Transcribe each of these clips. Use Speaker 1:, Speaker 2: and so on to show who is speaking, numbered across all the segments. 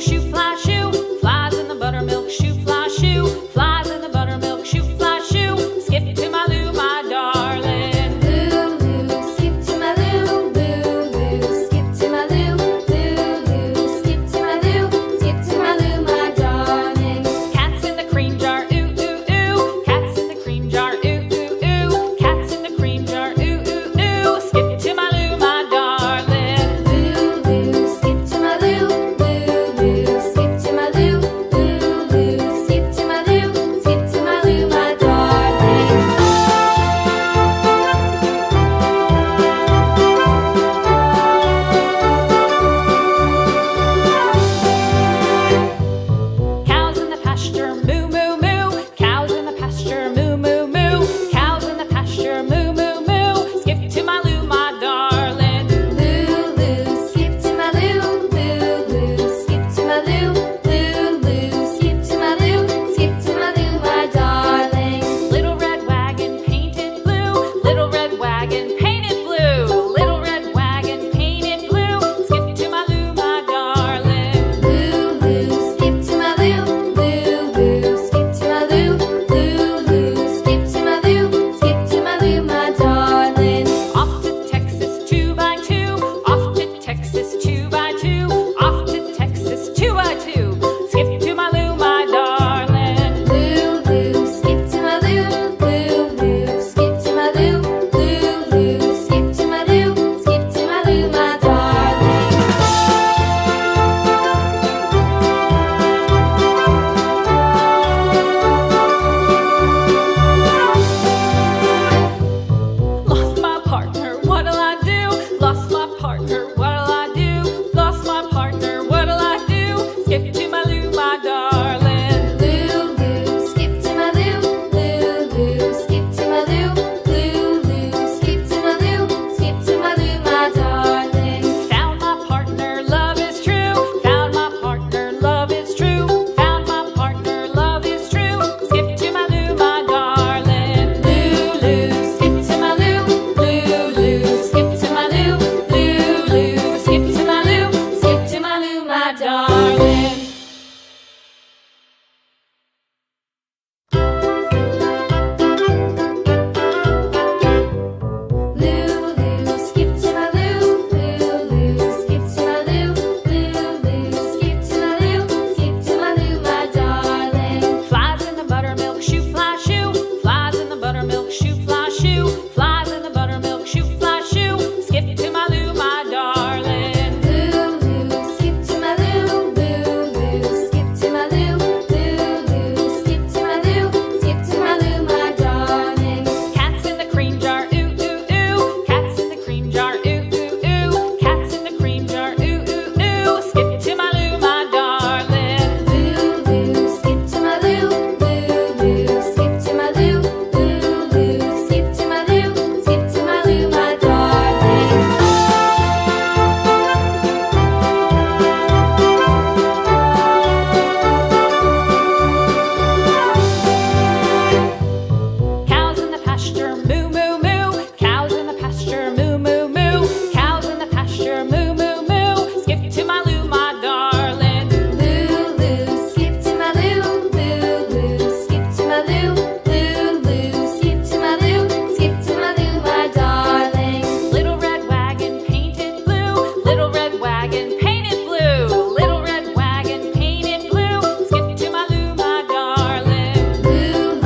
Speaker 1: shoe fly shoe. Flies in the buttermilk shoe fly shoe. Flies in the buttermilk shoe fly shoe. Skip to my Lou, my darling.
Speaker 2: Lou, skip to my Lou, Lou, skip to my Lou, Lou, skip to my Lou, skip to my Lou, my darling.
Speaker 1: Cats in the cream jar, ooh, ooh, ooh. Cats in the cream jar, ooh, ooh, ooh. Cats in the cream jar, ooh, ooh, ooh. Skip to my Lou, my darling.
Speaker 2: Lou, skip to my Lou, Lou, skip to my Lou, Lou, skip to my Lou, skip to my Lou, my darling.
Speaker 1: Cows in the pasture, moo, moo, moo. Cows in the pasture, moo, moo, moo. Cows in the pasture, moo, moo, moo. Skip to my Lou, my darling.
Speaker 2: Lou, skip to my Lou, Lou, skip to my Lou, Lou, skip to my Lou, skip to my Lou, my darling.
Speaker 1: Little red wagon painted blue. Little red wagon painted blue. Little red wagon painted blue. Skip to my Lou, my darling.
Speaker 2: Lou, skip to my Lou, Lou, skip to my Lou, Lou, skip to my Lou, skip to my Lou, my darling.
Speaker 1: Off to Texas 2x2. Off to Texas 2x2. Off to Texas 2x2. Skip to my Lou, my darling.
Speaker 2: Lou, skip to my Lou, Lou, skip to my Lou, Lou, skip to my Lou, skip to my Lou, my darling.
Speaker 1: Lost my partner, what'll I do? Lost my partner, what'll I do? Lost my partner, what'll I do? Skip to my Lou, my darling.
Speaker 2: Lou, skip to my Lou, Lou, skip to my Lou, Lou, skip to my Lou, skip to my Lou, my darling.
Speaker 1: Found my partner, love is true. Found my partner, love is true. Found my partner, love is true. Skip to my Lou, my darling. Lou, skip to my Lou. Lou, skip to my Lou. Lou, skip to my Lou. Skip to my Lou, my darling.
Speaker 2: Lou, skip to my Lou, Lou, skip to my Lou, Lou, skip to my Lou, skip to my Lou, my darling.
Speaker 1: Flies in the buttermilk shoe fly shoe. Flies in the buttermilk shoe fly shoe. Flies in the buttermilk shoe fly shoe. Skip to my Lou, my darling.
Speaker 2: Lou, skip to my Lou, Lou, skip to my Lou, Lou, skip to my Lou, skip to my Lou, my darling.
Speaker 1: Cats in the cream jar, ooh, ooh, ooh. Cats in the cream jar, ooh, ooh, ooh. Cats in the cream jar, ooh, ooh, ooh. Skip to my Lou, my darling.
Speaker 2: Lou, skip to my Lou, Lou, skip to my Lou, Lou, skip to my Lou, skip to my Lou, my darling.
Speaker 1: Cows in the pasture, moo, moo, moo. Cows in the pasture, moo, moo, moo. Cows in the pasture, moo, moo, moo. Skip to my Lou, my darling.
Speaker 2: Lou, skip to my Lou, Lou, skip to my Lou, Lou, skip to my Lou, skip to my Lou, my darling.
Speaker 1: Little red wagon painted blue. Little red wagon painted blue. Little red wagon painted blue. Skip to my Lou, my darling.
Speaker 2: Lou,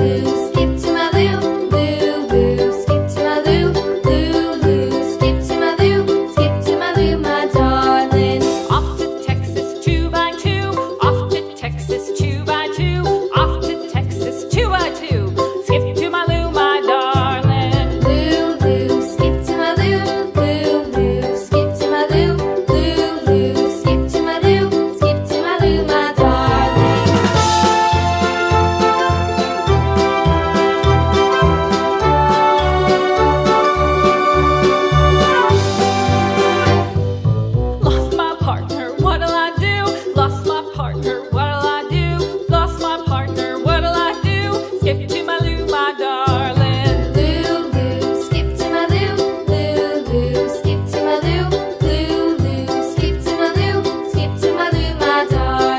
Speaker 2: skip to my Lou, Lou, skip to my Lou, Lou, skip to my Lou, skip to my Lou, my darling.
Speaker 1: Off to Texas 2x2. Off to Texas 2x2. Off to Texas 2x2. Skip to my Lou, my darling.
Speaker 2: Lou, skip to my Lou, Lou, skip to my Lou, Lou, skip to my Lou, skip to my Lou, my darling.
Speaker 1: Lost my partner, what'll I do? Lost my partner, what'll I do? Lost my partner, what'll I do? Skip to my Lou, my darling.
Speaker 2: Lou, skip to my Lou, Lou, skip to my Lou, Lou, skip to my Lou, skip to my Lou, my darling.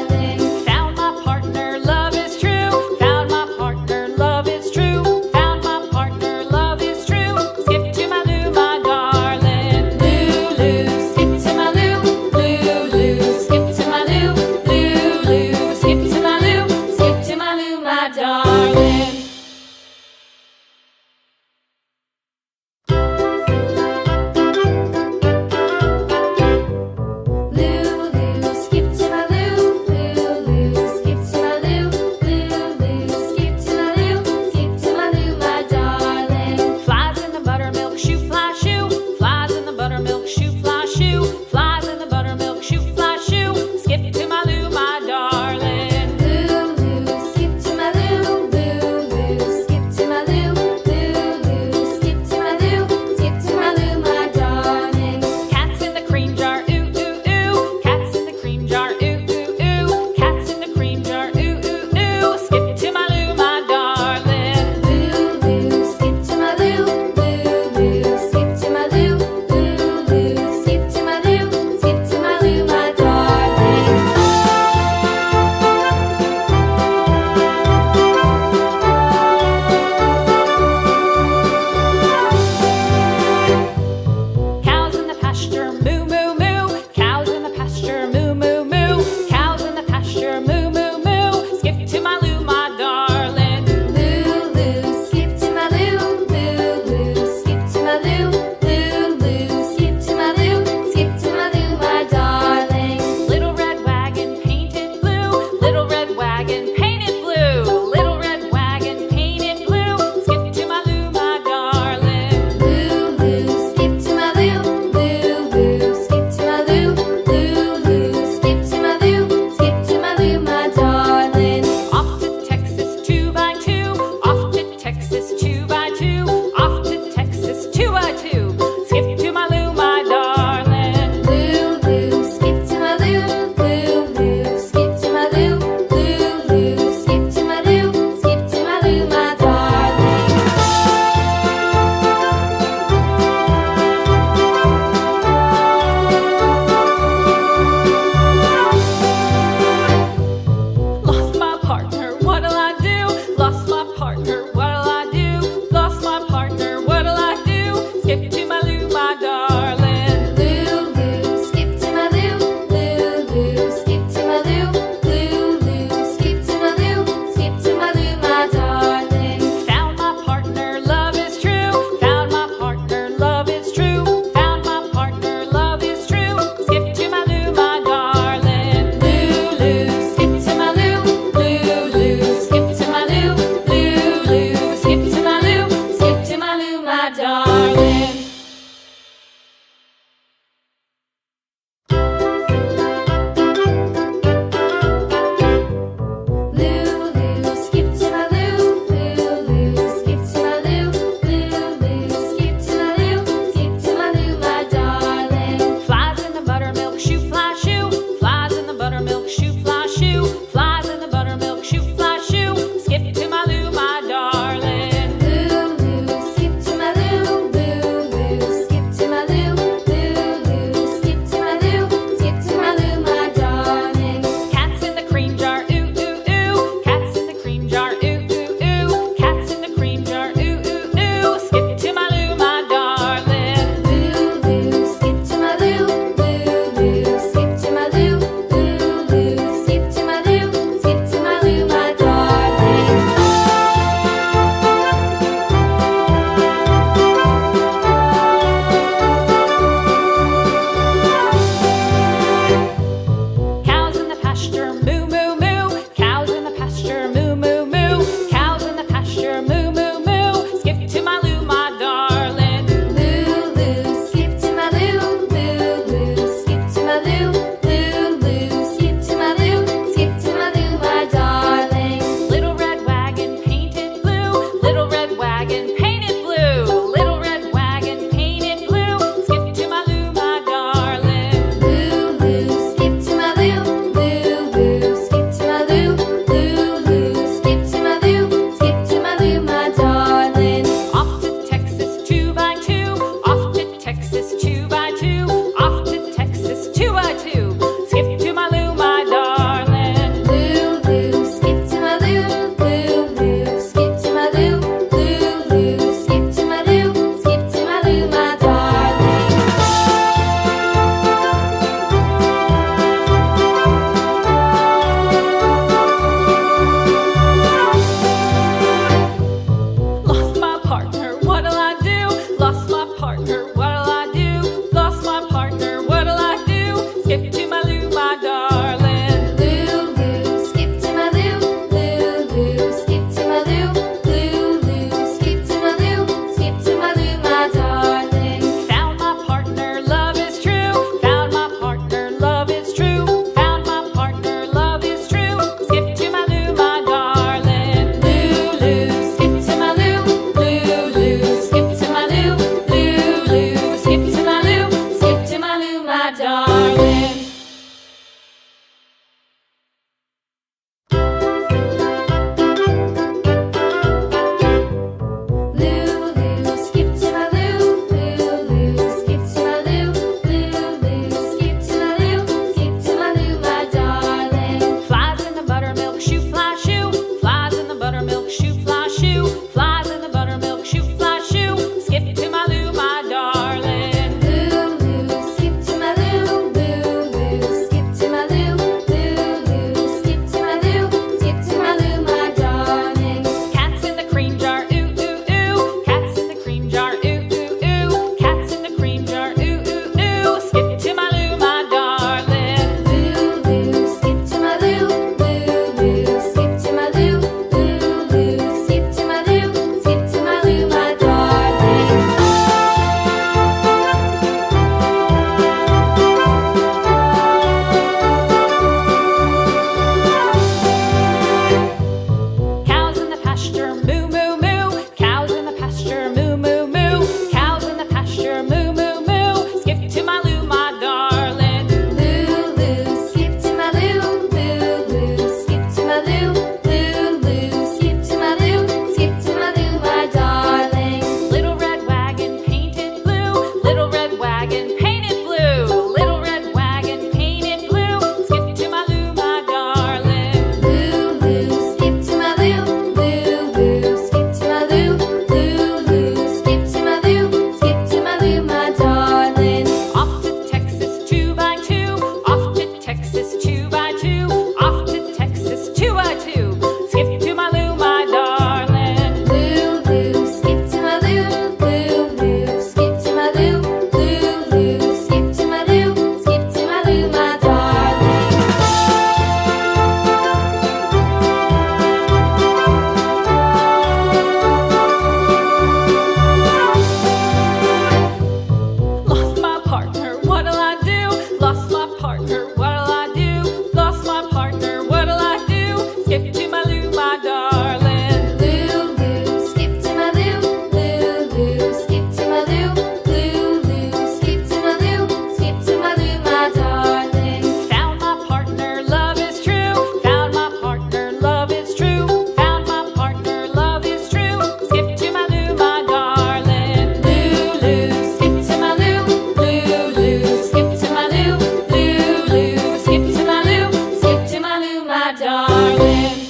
Speaker 1: my darling.